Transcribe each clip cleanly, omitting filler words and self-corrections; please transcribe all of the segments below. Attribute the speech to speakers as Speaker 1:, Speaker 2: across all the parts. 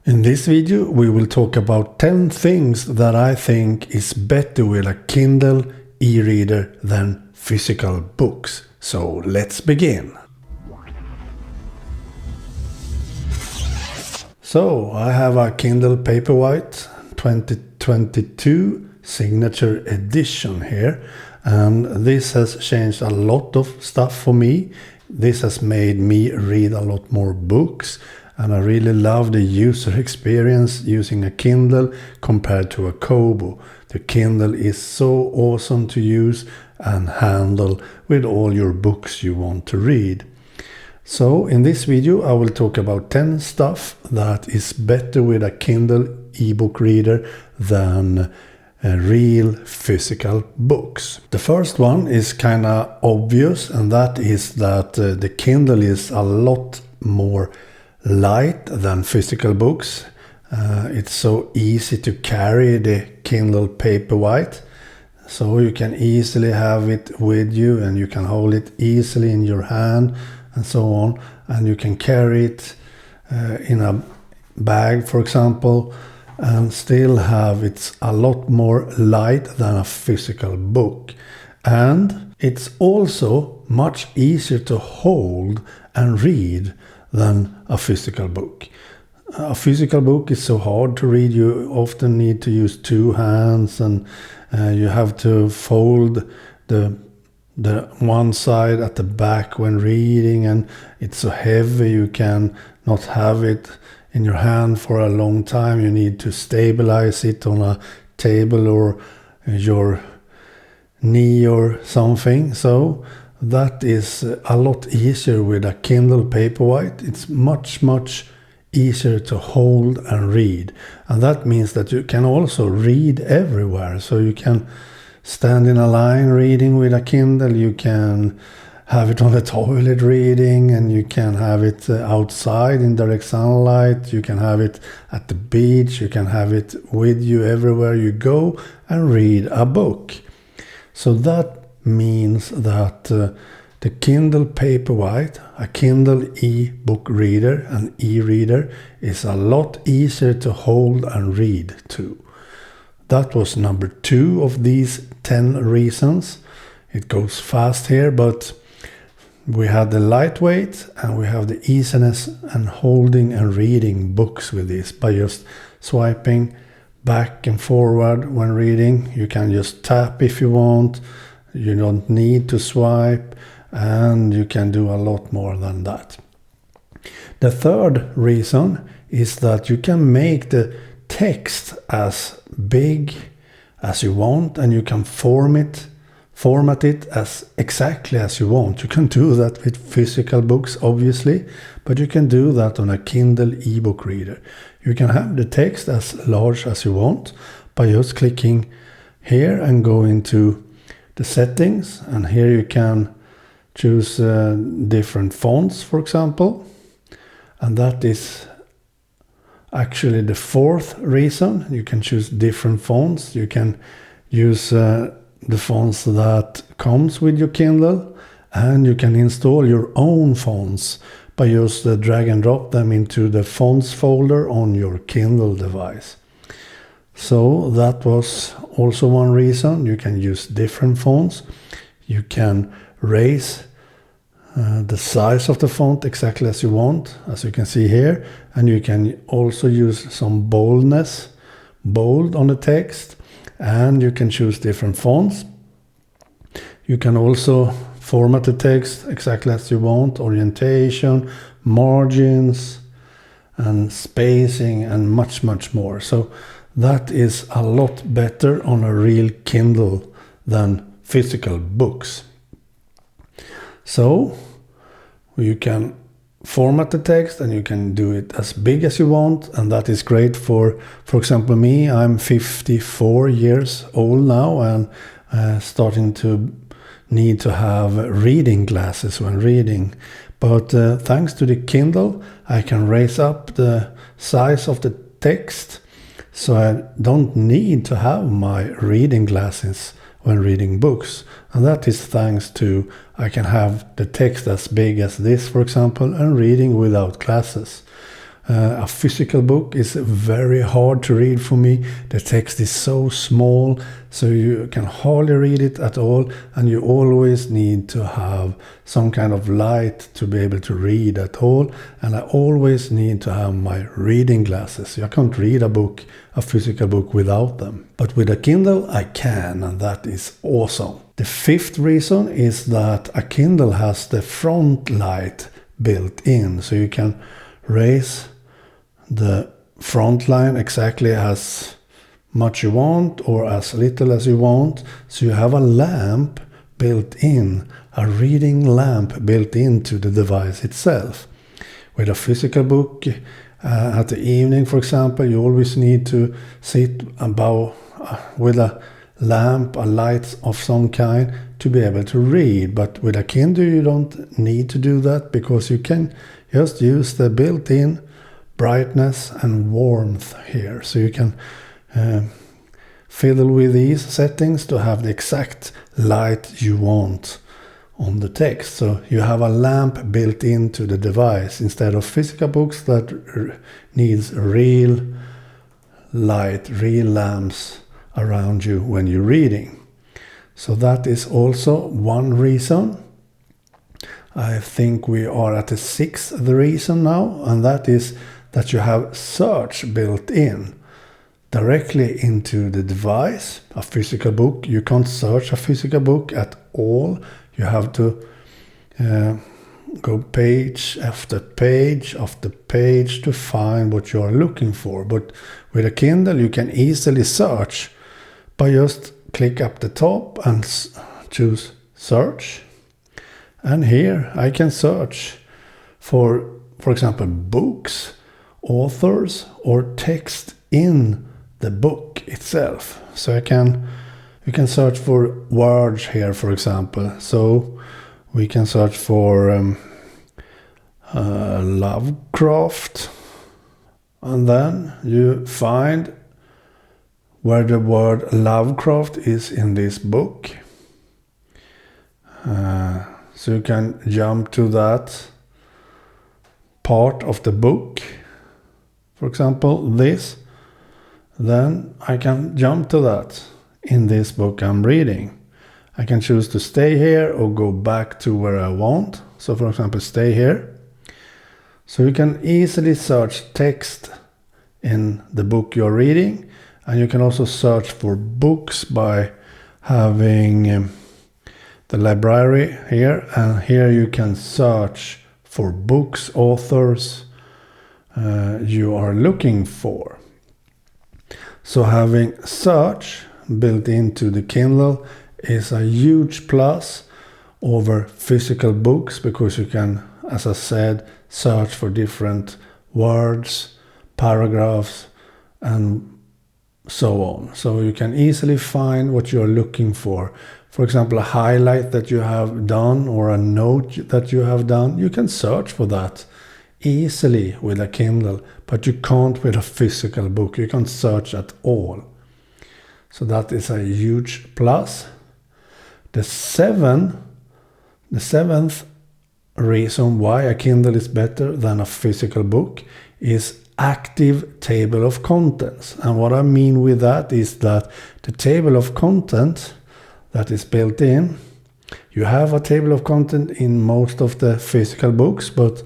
Speaker 1: In this video we will talk about 10 things that I think is better with a Kindle e-reader than physical books. So let's begin. So I have a Kindle Paperwhite 2022 signature edition here, and this has changed a lot of stuff for me. This has made me read a lot more books, and I really love the user experience using a Kindle compared to a Kobo. The Kindle is so awesome to use and handle with all your books you want to read. So in this video I will talk about 10 stuff that is better with a Kindle ebook reader than real physical books. The first one is kind of obvious, and that is that the Kindle is a lot more light than physical books. It's so easy to carry the Kindle Paperwhite, so you can easily have it with you and you can hold it easily in your hand and so on, and you can carry it in a bag, for example, and still have it's a lot more light than a physical book. And it's also much easier to hold and read than a physical book. A physical book is so hard to read. You often need to use two hands, and you have to fold the one side at the back when reading, and it's so heavy you can not have it in your hand for a long time. You need to stabilize it on a table or your knee or something. So that is a lot easier with a Kindle Paperwhite. It's much easier to hold and read, and that means that you can also read everywhere. So you can stand in a line reading with a Kindle, you can have it on the toilet reading, and you can have it outside in direct sunlight, you can have it at the beach, you can have it with you everywhere you go and read a book. So that means that the Kindle Paperwhite, a Kindle e-book reader, an e-reader, is a lot easier to hold and read too. That was number 2 of these 10 reasons. It goes fast here, but we have the lightweight and we have the easiness and holding and reading books with this by just swiping back and forward when reading. You can just tap if you want. You don't need to swipe, and you can do a lot more than that. The third reason is that you can make the text as big as you want, and you can format it as exactly as you want. You can do that with physical books, obviously, but you can do that on a Kindle ebook reader. You can have the text as large as you want by just clicking here and go into the settings, and here you can choose different fonts, for example, and that is actually the fourth reason. You can choose different fonts. You can use the fonts that comes with your Kindle, and you can install your own fonts by just drag and drop them into the fonts folder on your Kindle device. So that was also one reason. You can use different fonts. You can raise the size of the font exactly as you want, as you can see here, and you can also use some bold on the text, and you can choose different fonts. You can also format the text exactly as you want, orientation, margins, and spacing, and much more. So that is a lot better on a real Kindle than physical books. So you can format the text and you can do it as big as you want, and that is great for example me. I'm 54 years old now and starting to need to have reading glasses when reading, but thanks to the Kindle I can raise up the size of the text, so I don't need to have my reading glasses when reading books. And that is thanks to I can have the text as big as this, for example, and reading without glasses. A physical book is very hard to read for me. The text is so small, so you can hardly read it at all, and you always need to have some kind of light to be able to read at all. And I always need to have my reading glasses. I can't read a physical book without them. But with a Kindle I can, and that is awesome. The fifth reason is that a Kindle has the front light built in, so you can raise the front line exactly as much you want or as little as you want. So you have a lamp built in, a reading lamp built into the device itself. With a physical book, at the evening, for example, you always need to sit above with a lamp, a light of some kind, to be able to read. But with a Kindle you don't need to do that, because you can just use the built-in brightness and warmth here. So you can fiddle with these settings to have the exact light you want on the text. So you have a lamp built into the device instead of physical books that needs real light, real lamps around you when you're reading. So that is also one reason. I think we are at the sixth reason now, and that is that you have search built in directly into the device. A physical book, you can't search a physical book at all. You have to go page after page after page to find what you are looking for. But with a Kindle you can easily search by just click up the top and choose search. And here I can search for example, books, authors, or text in the book itself. So you can search for words here, for example. So we can search for Lovecraft, and then you find where the word Lovecraft is in this book. So you can jump to that part of the book. For example, this. Then I can jump to that in this book I'm reading. I can choose to stay here or go back to where I want. So for example, stay here. So you can easily search text in the book you're reading. And you can also search for books by having the library here. And here you can search for books, authors you are looking for. So having search built into the Kindle is a huge plus over physical books, because you can, as I said, search for different words, paragraphs, and so on. So you can easily find what you're looking for. For example, a highlight that you have done or a note that you have done, you can search for that easily with a Kindle, but you can't with a physical book. You can't search at all. So that is a huge plus. The seventh reason why a Kindle is better than a physical book is active table of contents. And what I mean with that is that the table of content that is built in, you have a table of content in most of the physical books, but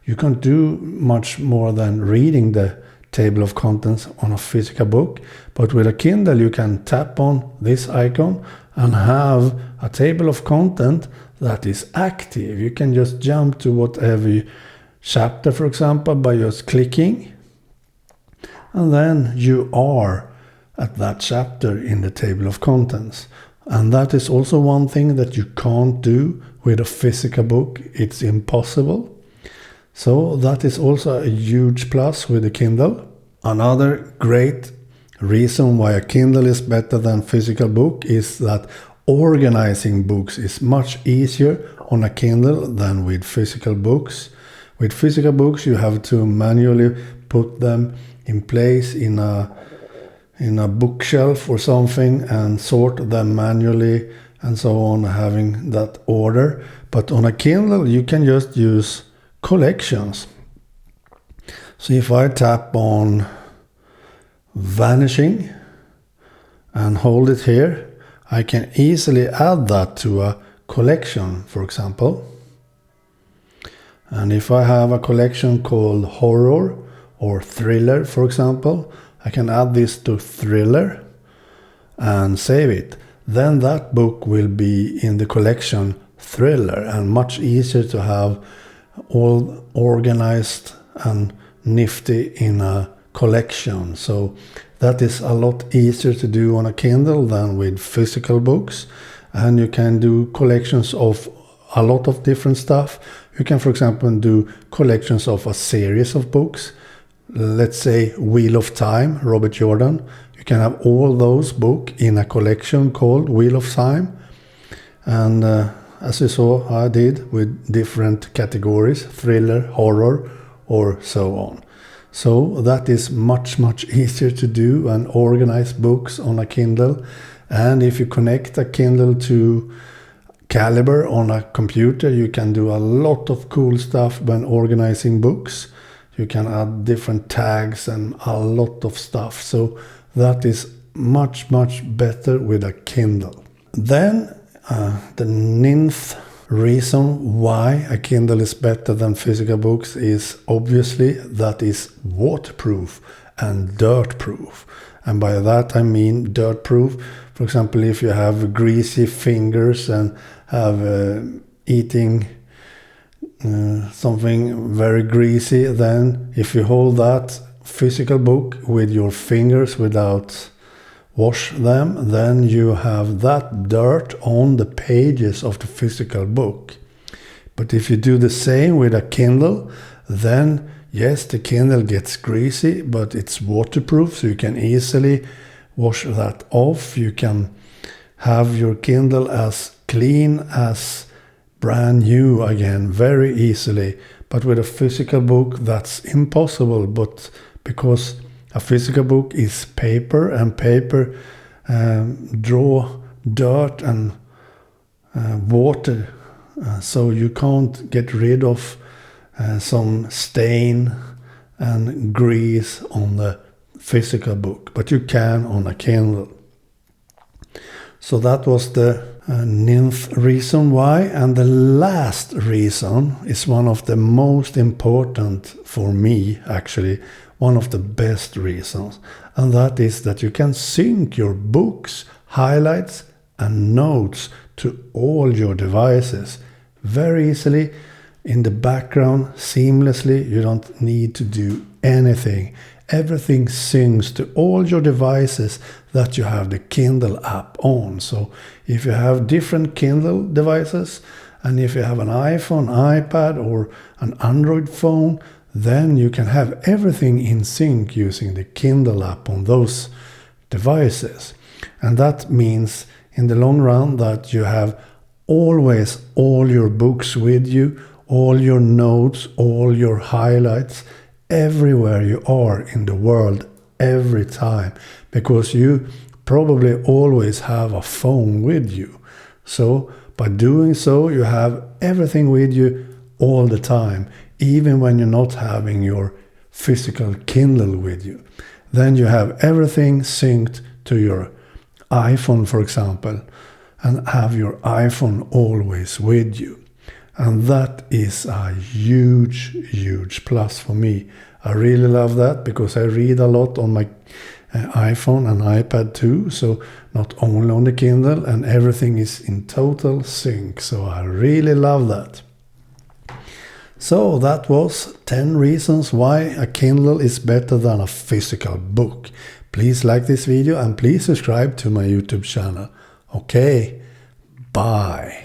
Speaker 1: you can't do much more than reading the table of contents on a physical book. But with a Kindle you can tap on this icon and have a table of content that is active. You can just jump to whatever chapter, for example, by just clicking, and then you are at that chapter in the table of contents. And that is also one thing that you can't do with a physical book. It's impossible. So that is also a huge plus with the Kindle. Another great reason why a Kindle is better than physical book is that organizing books is much easier on a Kindle than with physical books. With physical books you have to manually put them in place in a bookshelf or something and sort them manually and so on, having that order. But on a Kindle you can just use collections. So if I tap on vanishing and hold it here, I can easily add that to a collection, for example. And if I have a collection called horror or thriller, for example, I can add this to thriller and save it. Then that book will be in the collection thriller, and much easier to have all organized and nifty in a collection. So that is a lot easier to do on a Kindle than with physical books. And you can do collections of a lot of different stuff. You can, for example, do collections of a series of books. Let's say Wheel of Time, Robert Jordan. You can have all those books in a collection called Wheel of Time. And as you saw, I did with different categories, thriller, horror, or so on. So that is much easier to do and organize books on a Kindle. And if you connect a Kindle to Calibre on a computer, you can do a lot of cool stuff when organizing books. You can add different tags and a lot of stuff. So that is much better with a Kindle. Then the ninth reason why a Kindle is better than physical books is obviously that is waterproof and dirt-proof. And by that I mean dirt-proof. For example, if you have greasy fingers and have eating something very greasy, then if you hold that physical book with your fingers without wash them, then you have that dirt on the pages of the physical book. But if you do the same with a Kindle, then yes, the Kindle gets greasy, but it's waterproof, so you can easily wash that off. You can have your Kindle as clean as brand new again very easily. But with a physical book, that's impossible. But because a physical book is paper, and paper draw dirt and water, so you can't get rid of some stain and grease on the physical book, but you can on a Kindle. So that was the ninth reason why. And the last reason is one of the most important for me, actually one of the best reasons, and that is that you can sync your books, highlights and notes to all your devices very easily in the background, seamlessly. You don't need to do anything. Everything syncs to all your devices that you have the Kindle app on. So if you have different Kindle devices, and if you have an iPhone, iPad or an Android phone, then you can have everything in sync using the Kindle app on those devices. And that means in the long run that you have always all your books with you, all your notes, all your highlights, everywhere you are in the world, every time, because you probably always have a phone with you. So by doing so, you have everything with you all the time, even when you're not having your physical Kindle with you. Then you have everything synced to your iPhone, for example, and have your iPhone always with you. And that is a huge plus for me. I really love that because I read a lot on my iPhone and iPad too. So not only on the Kindle, and everything is in total sync. So I really love that. So that was 10 reasons why a Kindle is better than a physical book. Please like this video and please subscribe to my YouTube channel. Okay, bye.